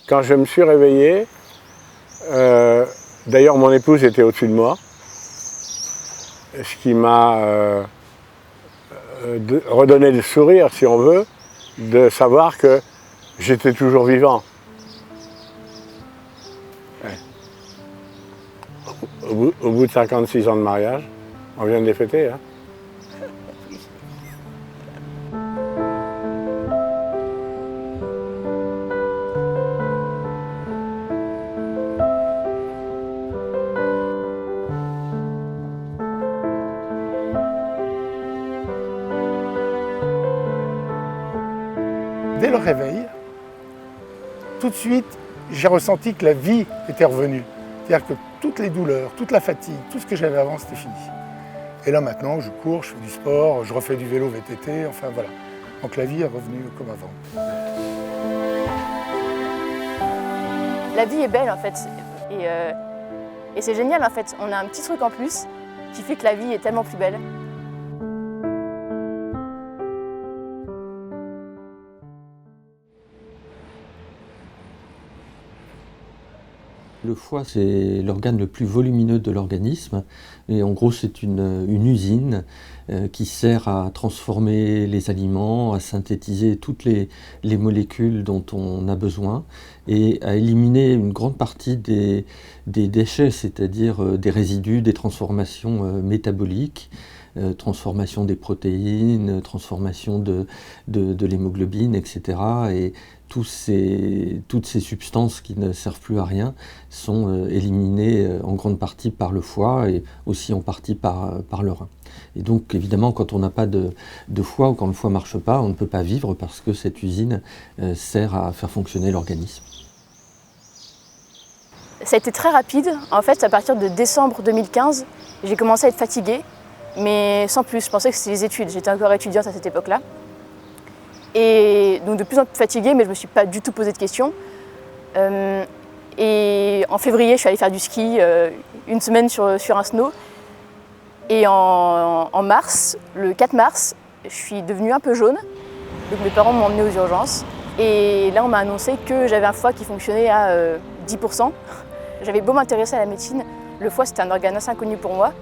Quand je me suis réveillé, d'ailleurs mon épouse était au-dessus de moi, ce qui m'a redonné le sourire, si on veut, de savoir que j'étais toujours vivant. Ouais. Au bout de 56 ans de mariage, on vient de les fêter, hein. Dès le réveil, tout de suite, j'ai ressenti que la vie était revenue. C'est-à-dire que toutes les douleurs, toute la fatigue, tout ce que j'avais avant, c'était fini. Et là maintenant, je cours, je fais du sport, je refais du vélo VTT, enfin voilà. Donc la vie est revenue comme avant. La vie est belle en fait, et c'est génial en fait. On a un petit truc en plus qui fait que la vie est tellement plus belle. Le foie, c'est l'organe le plus volumineux de l'organisme. Et en gros, c'est une usine qui sert à transformer les aliments, à synthétiser toutes les molécules dont on a besoin et à éliminer une grande partie des déchets, c'est-à-dire des résidus, des transformations métaboliques. Transformation des protéines, transformation de l'hémoglobine, etc. Et toutes ces substances qui ne servent plus à rien sont éliminées en grande partie par le foie et aussi en partie par le rein. Et donc évidemment, quand on n'a pas de foie ou quand le foie ne marche pas, on ne peut pas vivre parce que cette usine sert à faire fonctionner l'organisme. Ça a été très rapide. En fait, à partir de décembre 2015, j'ai commencé à être fatiguée. Mais sans plus, je pensais que c'était les études. J'étais encore étudiante à cette époque-là. Et donc de plus en plus fatiguée, mais je ne me suis pas du tout posé de questions. Et en février, je suis allée faire du ski une semaine sur un snow. Et en mars, le 4 mars, je suis devenue un peu jaune. Donc mes parents m'ont emmenée aux urgences. Et là, on m'a annoncé que j'avais un foie qui fonctionnait à 10%. J'avais beau m'intéresser à la médecine, le foie c'était un organe assez inconnu pour moi.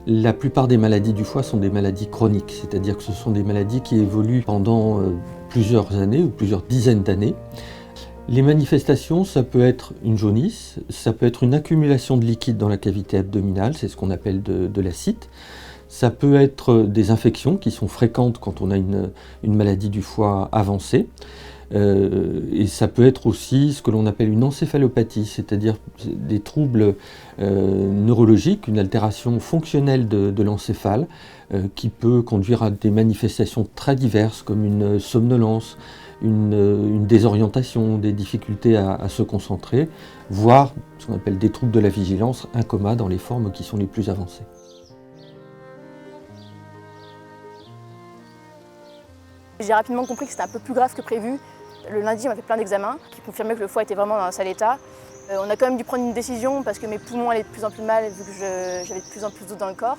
La plupart des maladies du foie sont des maladies chroniques, c'est-à-dire que ce sont des maladies qui évoluent pendant plusieurs années ou plusieurs dizaines d'années. Les manifestations, ça peut être une jaunisse, ça peut être une accumulation de liquide dans la cavité abdominale, c'est ce qu'on appelle de l'acide. Ça peut être des infections qui sont fréquentes quand on a une maladie du foie avancée. Et ça peut être aussi ce que l'on appelle une encéphalopathie, c'est-à-dire des troubles neurologiques, une altération fonctionnelle de l'encéphale qui peut conduire à des manifestations très diverses comme une somnolence, une désorientation, des difficultés à se concentrer, voire ce qu'on appelle des troubles de la vigilance, un coma dans les formes qui sont les plus avancées. J'ai rapidement compris que c'était un peu plus grave que prévu. Le lundi, on m'a fait plein d'examens qui confirmaient que le foie était vraiment dans un sale état. On a quand même dû prendre une décision parce que mes poumons allaient de plus en plus mal vu que j'avais de plus en plus d'eau dans le corps.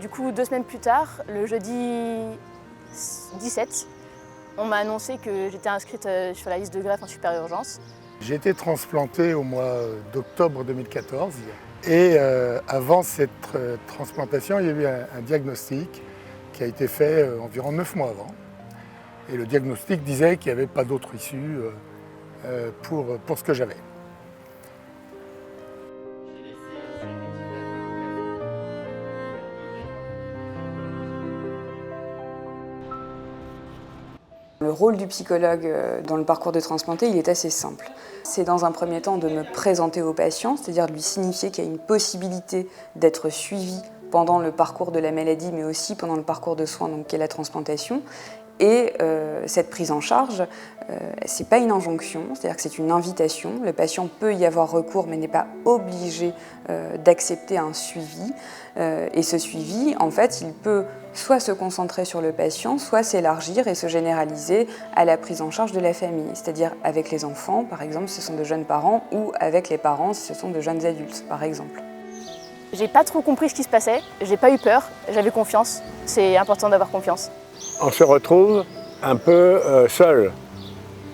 Du coup, 2 semaines plus tard, le jeudi 17, on m'a annoncé que j'étais inscrite sur la liste de greffe en super urgence. J'ai été transplanté au mois d'octobre 2014 et avant cette transplantation, il y a eu un diagnostic qui a été fait environ 9 mois avant. Et le diagnostic disait qu'il n'y avait pas d'autre issue pour ce que j'avais. Le rôle du psychologue dans le parcours de transplanté, il est assez simple. C'est dans un premier temps de me présenter au patient, c'est-à-dire de lui signifier qu'il y a une possibilité d'être suivi pendant le parcours de la maladie, mais aussi pendant le parcours de soins, donc qui est la transplantation. Et cette prise en charge, ce n'est pas une injonction, c'est-à-dire que c'est une invitation. Le patient peut y avoir recours, mais n'est pas obligé d'accepter un suivi. Et ce suivi, en fait, il peut soit se concentrer sur le patient, soit s'élargir et se généraliser à la prise en charge de la famille. C'est-à-dire avec les enfants, par exemple, si ce sont de jeunes parents, ou avec les parents, si ce sont de jeunes adultes, par exemple. J'ai pas trop compris ce qui se passait, j'ai pas eu peur, j'avais confiance. C'est important d'avoir confiance. On se retrouve un peu seul.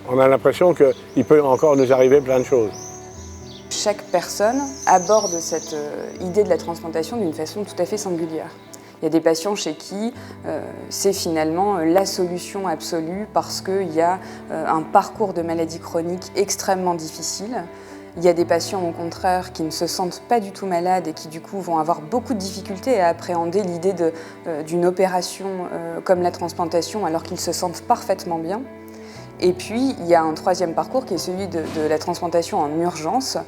On a l'impression qu'il peut encore nous arriver plein de choses. Chaque personne aborde cette idée de la transplantation d'une façon tout à fait singulière. Il y a des patients chez qui c'est finalement la solution absolue parce qu'il y a un parcours de maladie chronique extrêmement difficile. Il y a des patients au contraire qui ne se sentent pas du tout malades et qui du coup vont avoir beaucoup de difficultés à appréhender l'idée d'une opération comme la transplantation alors qu'ils se sentent parfaitement bien. Et puis il y a un troisième parcours qui est celui de la transplantation en urgence.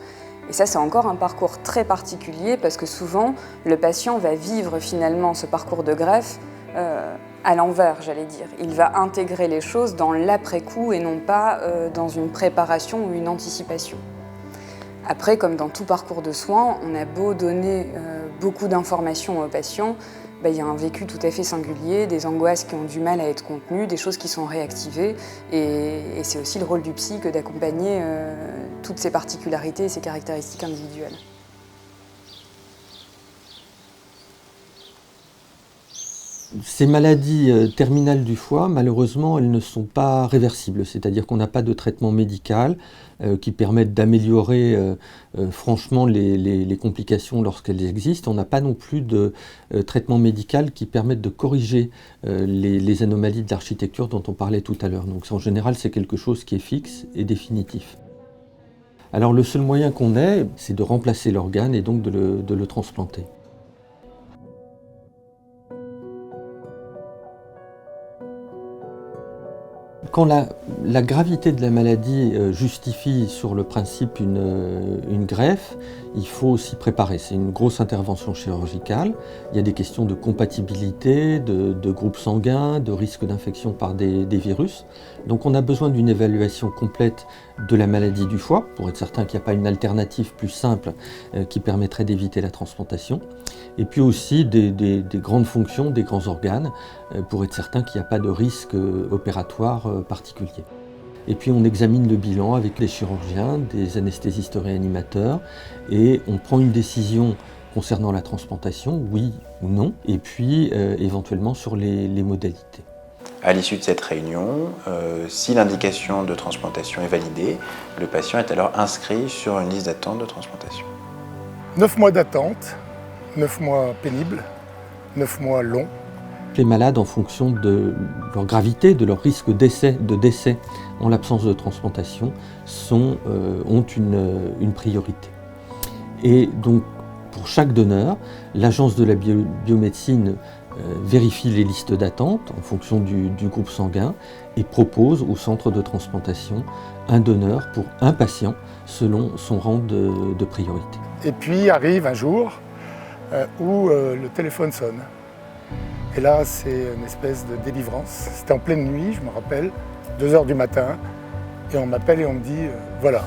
Et ça, c'est encore un parcours très particulier parce que souvent, le patient va vivre finalement ce parcours de greffe à l'envers, j'allais dire. Il va intégrer les choses dans l'après-coup et non pas dans une préparation ou une anticipation. Après, comme dans tout parcours de soins, on a beau donner beaucoup d'informations aux patients, il y a un vécu tout à fait singulier, des angoisses qui ont du mal à être contenues, des choses qui sont réactivées. Et c'est aussi le rôle du psy que d'accompagner toutes ces particularités et ces caractéristiques individuelles. Ces maladies terminales du foie, malheureusement, elles ne sont pas réversibles, c'est-à-dire qu'on n'a pas de traitement médical qui permette d'améliorer franchement les complications lorsqu'elles existent. On n'a pas non plus de traitement médical qui permette de corriger les anomalies de l'architecture dont on parlait tout à l'heure. Donc en général, c'est quelque chose qui est fixe et définitif. Alors le seul moyen qu'on ait, c'est de remplacer l'organe et donc de le transplanter. Quand la gravité de la maladie justifie sur le principe une greffe, il faut s'y préparer. C'est une grosse intervention chirurgicale. Il y a des questions de compatibilité, de groupes sanguins, de risque d'infection par des virus. Donc on a besoin d'une évaluation complète de la maladie du foie, pour être certain qu'il n'y a pas une alternative plus simple qui permettrait d'éviter la transplantation. Et puis aussi des grandes fonctions, des grands organes, pour être certain qu'il n'y a pas de risque opératoire particulier. Et puis on examine le bilan avec les chirurgiens, des anesthésistes réanimateurs, et on prend une décision concernant la transplantation, oui ou non, et puis éventuellement sur les modalités. À l'issue de cette réunion, si l'indication de transplantation est validée, le patient est alors inscrit sur une liste d'attente de transplantation. 9 mois d'attente, 9 mois pénibles, 9 mois longs. Les malades, en fonction de leur gravité, de leur risque de décès en l'absence de transplantation, ont une priorité. Et donc, pour chaque donneur, l'agence de la biomédecine vérifie les listes d'attente en fonction du groupe sanguin et propose au centre de transplantation un donneur pour un patient selon son rang de priorité. Et puis arrive un jour où le téléphone sonne. Et là, c'est une espèce de délivrance. C'était en pleine nuit, je me rappelle, 2 h du matin, et on m'appelle et on me dit voilà,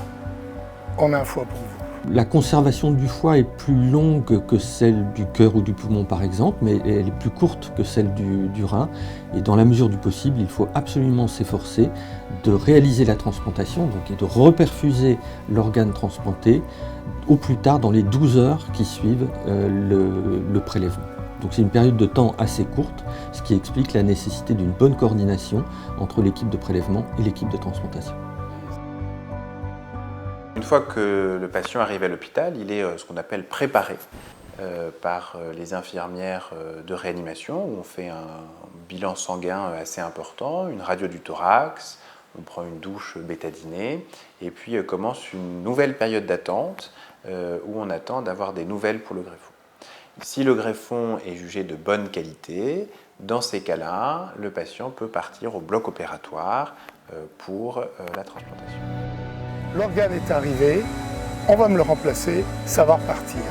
on a un foie pour vous. La conservation du foie est plus longue que celle du cœur ou du poumon par exemple, mais elle est plus courte que celle du rein. Et dans la mesure du possible, il faut absolument s'efforcer de réaliser la transplantation et de reperfuser l'organe transplanté au plus tard dans les 12 heures qui suivent le prélèvement. Donc c'est une période de temps assez courte, ce qui explique la nécessité d'une bonne coordination entre l'équipe de prélèvement et l'équipe de transplantation. Une fois que le patient arrive à l'hôpital, il est ce qu'on appelle préparé par les infirmières de réanimation, où on fait un bilan sanguin assez important, une radio du thorax, on prend une douche bétadinée, et puis commence une nouvelle période d'attente où on attend d'avoir des nouvelles pour le greffon. Si le greffon est jugé de bonne qualité, dans ces cas-là, le patient peut partir au bloc opératoire pour la transplantation. L'organe est arrivé, on va me le remplacer, ça va repartir.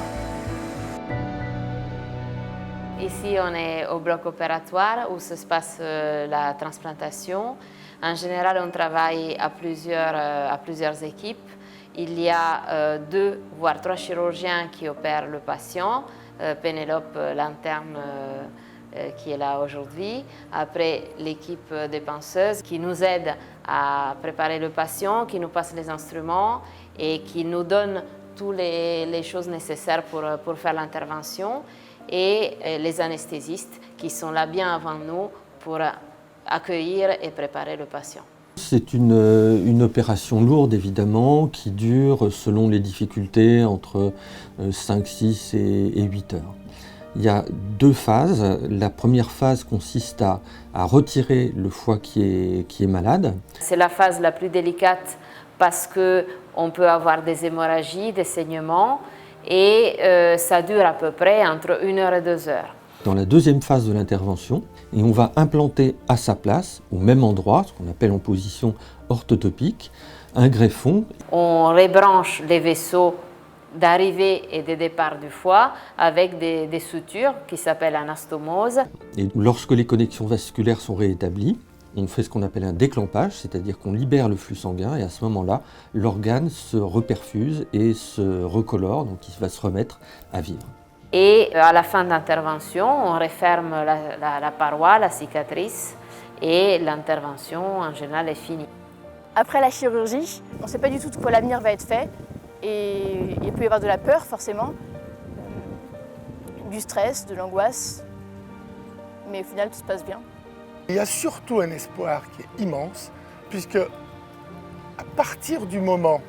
Ici, on est au bloc opératoire où se passe la transplantation. En général, on travaille à plusieurs équipes. Il y a 2 voire 3 chirurgiens qui opèrent le patient. Pénélope, l'interne qui est là aujourd'hui. Après, l'équipe des penseuses qui nous aide à préparer le patient, qui nous passe les instruments et qui nous donne toutes les choses nécessaires pour faire l'intervention. Et les anesthésistes qui sont là bien avant nous pour accueillir et préparer le patient. c'est une opération lourde évidemment qui dure selon les difficultés entre 5, 6 et 8 heures. Il y a 2 phases. La première phase consiste à retirer le foie qui est malade. C'est la phase la plus délicate parce qu'on peut avoir des hémorragies, des saignements et ça dure à peu près entre 1 heure et 2 heures. Dans la deuxième phase de l'intervention, et on va implanter à sa place, au même endroit, ce qu'on appelle en position orthotopique, un greffon. On rebranche les vaisseaux d'arrivée et de départ du foie avec des sutures qui s'appellent anastomose. Et lorsque les connexions vasculaires sont réétablies, on fait ce qu'on appelle un déclampage, c'est-à-dire qu'on libère le flux sanguin et à ce moment-là, l'organe se reperfuse et se recolore, donc il va se remettre à vivre. Et à la fin de l'intervention, on referme la paroi, la cicatrice, et l'intervention en général est finie. Après la chirurgie, on ne sait pas du tout de quoi l'avenir va être fait. Et il peut y avoir de la peur forcément, du stress, de l'angoisse, mais au final tout se passe bien. Il y a surtout un espoir qui est immense, puisque à partir du moment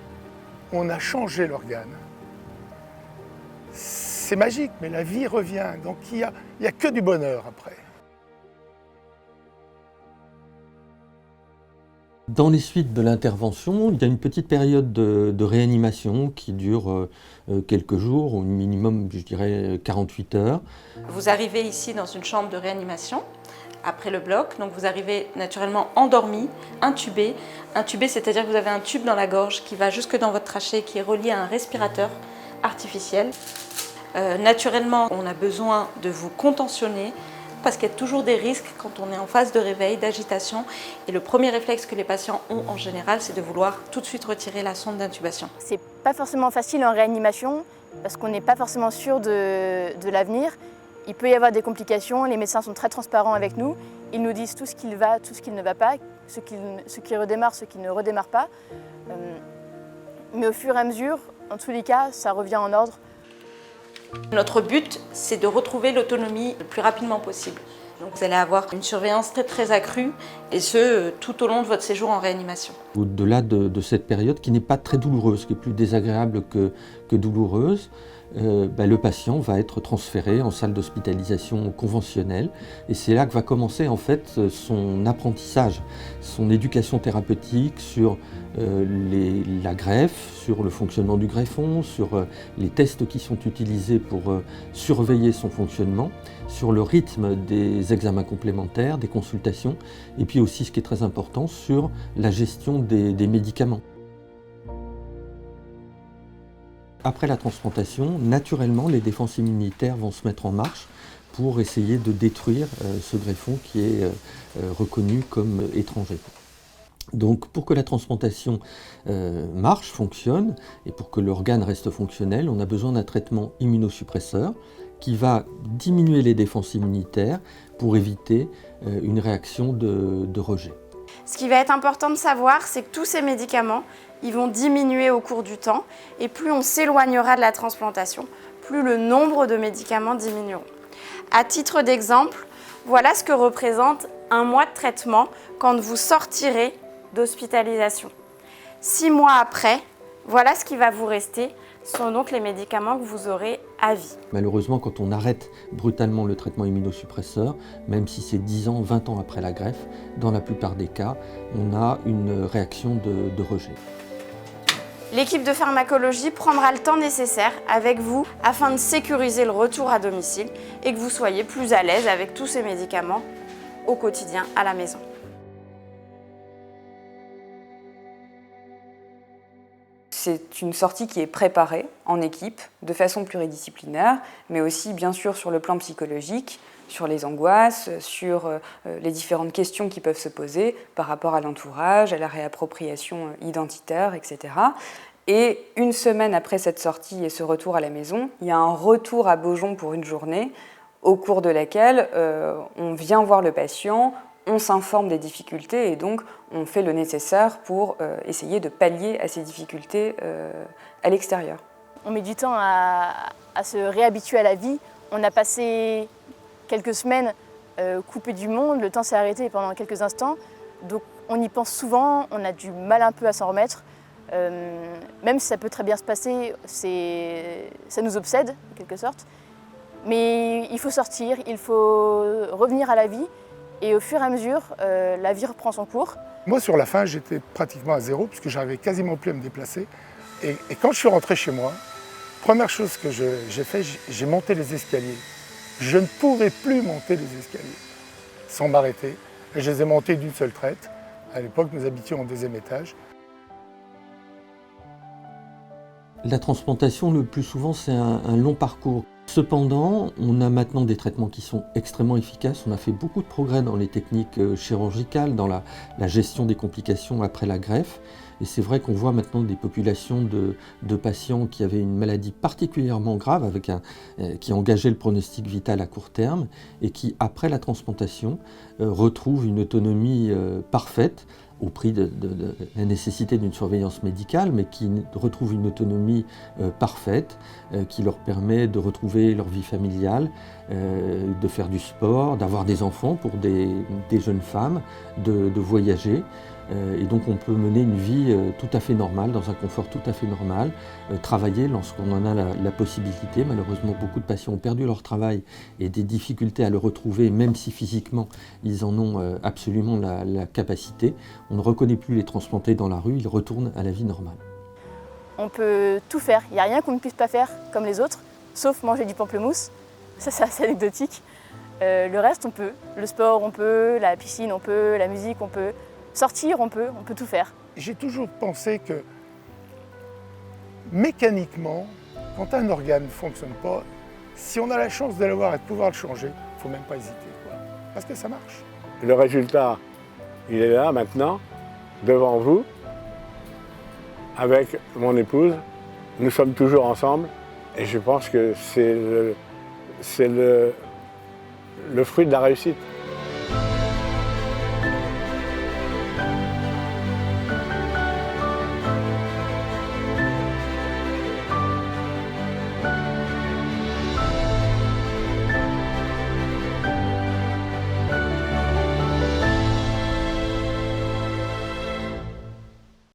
où on a changé l'organe, c'est magique, mais la vie revient, donc il n'y a que du bonheur après. Dans les suites de l'intervention, il y a une petite période de réanimation qui dure quelques jours, au minimum, je dirais, 48 heures. Vous arrivez ici dans une chambre de réanimation, après le bloc, donc vous arrivez naturellement endormi, intubé. Intubé, c'est-à-dire que vous avez un tube dans la gorge qui va jusque dans votre trachée, qui est relié à un respirateur artificiel. Naturellement, on a besoin de vous contentionner, parce qu'il y a toujours des risques quand on est en phase de réveil, d'agitation. Et le premier réflexe que les patients ont en général, c'est de vouloir tout de suite retirer la sonde d'intubation. C'est pas forcément facile en réanimation parce qu'on n'est pas forcément sûr de l'avenir. Il peut y avoir des complications, les médecins sont très transparents avec nous. Ils nous disent tout ce qui va, tout ce qui ne va pas, ce qui redémarre, ce qui ne redémarre pas. Mais au fur et à mesure, en tous les cas, ça revient en ordre. Notre but, c'est de retrouver l'autonomie le plus rapidement possible. Donc vous allez avoir une surveillance très très accrue, et ce, tout au long de votre séjour en réanimation. Au-delà de cette période qui n'est pas très douloureuse, qui est plus désagréable que douloureuse, le patient va être transféré en salle d'hospitalisation conventionnelle et c'est là que va commencer en fait son apprentissage, son éducation thérapeutique sur la greffe, sur le fonctionnement du greffon, sur les tests qui sont utilisés pour surveiller son fonctionnement, sur le rythme des examens complémentaires, des consultations et puis aussi ce qui est très important sur la gestion des médicaments. Après la transplantation, naturellement, les défenses immunitaires vont se mettre en marche pour essayer de détruire ce greffon qui est reconnu comme étranger. Donc pour que la transplantation marche, fonctionne, et pour que l'organe reste fonctionnel, on a besoin d'un traitement immunosuppresseur qui va diminuer les défenses immunitaires pour éviter une réaction de rejet. Ce qui va être important de savoir, c'est que tous ces médicaments, ils vont diminuer au cours du temps, et plus on s'éloignera de la transplantation, plus le nombre de médicaments diminueront. À titre d'exemple, voilà ce que représente un mois de traitement quand vous sortirez d'hospitalisation. 6 mois après, voilà ce qui va vous rester. Ce sont donc les médicaments que vous aurez à vie. Malheureusement, quand on arrête brutalement le traitement immunosuppresseur, même si c'est 10 ans, 20 ans après la greffe, dans la plupart des cas, on a une réaction de rejet. L'équipe de pharmacologie prendra le temps nécessaire avec vous afin de sécuriser le retour à domicile et que vous soyez plus à l'aise avec tous ces médicaments au quotidien à la maison. C'est une sortie qui est préparée en équipe, de façon pluridisciplinaire, mais aussi bien sûr sur le plan psychologique, sur les angoisses, sur les différentes questions qui peuvent se poser par rapport à l'entourage, à la réappropriation identitaire, etc. Et une semaine après cette sortie et ce retour à la maison, il y a un retour à Beaujon pour une journée, au cours de laquelle on vient voir le patient, on s'informe des difficultés et donc on fait le nécessaire pour essayer de pallier à ces difficultés à l'extérieur. On met du temps à se réhabituer à la vie. On a passé quelques semaines coupés du monde, le temps s'est arrêté pendant quelques instants. Donc on y pense souvent, on a du mal un peu à s'en remettre. Même si ça peut très bien se passer, ça nous obsède en quelque sorte. Mais il faut sortir, il faut revenir à la vie et au fur et à mesure, la vie reprend son cours. Moi, sur la fin, j'étais pratiquement à zéro puisque j'arrivais quasiment plus à me déplacer. Et quand je suis rentré chez moi, première chose que j'ai fait, j'ai monté les escaliers. Je ne pourrais plus monter les escaliers sans m'arrêter. Et je les ai montés d'une seule traite. À l'époque, nous habitions au 2e étage. La transplantation, le plus souvent, c'est un long parcours. Cependant, on a maintenant des traitements qui sont extrêmement efficaces. On a fait beaucoup de progrès dans les techniques chirurgicales, dans la gestion des complications après la greffe. Et c'est vrai qu'on voit maintenant des populations de patients qui avaient une maladie particulièrement grave, qui engageait le pronostic vital à court terme, et qui, après la transplantation, retrouvent une autonomie parfaite, au prix de la nécessité d'une surveillance médicale, mais qui retrouvent une autonomie parfaite, qui leur permet de retrouver leur vie familiale, de faire du sport, d'avoir des enfants pour des jeunes femmes, de voyager. Et donc on peut mener une vie tout à fait normale, dans un confort tout à fait normal, travailler lorsqu'on en a la possibilité. Malheureusement, beaucoup de patients ont perdu leur travail et des difficultés à le retrouver, même si physiquement ils en ont absolument la capacité. On ne reconnaît plus les transplantés dans la rue, ils retournent à la vie normale. On peut tout faire, il n'y a rien qu'on ne puisse pas faire comme les autres, sauf manger du pamplemousse. Ça, c'est assez anecdotique. Le reste, on peut. Le sport, on peut. La piscine, on peut. La musique, on peut. Sortir, on peut tout faire. J'ai toujours pensé que mécaniquement, quand un organe ne fonctionne pas, si on a la chance de l'avoir et de pouvoir le changer, il ne faut même pas hésiter, quoi. Parce que ça marche. Le résultat, il est là maintenant, devant vous, avec mon épouse. Nous sommes toujours ensemble et je pense que c'est le fruit de la réussite.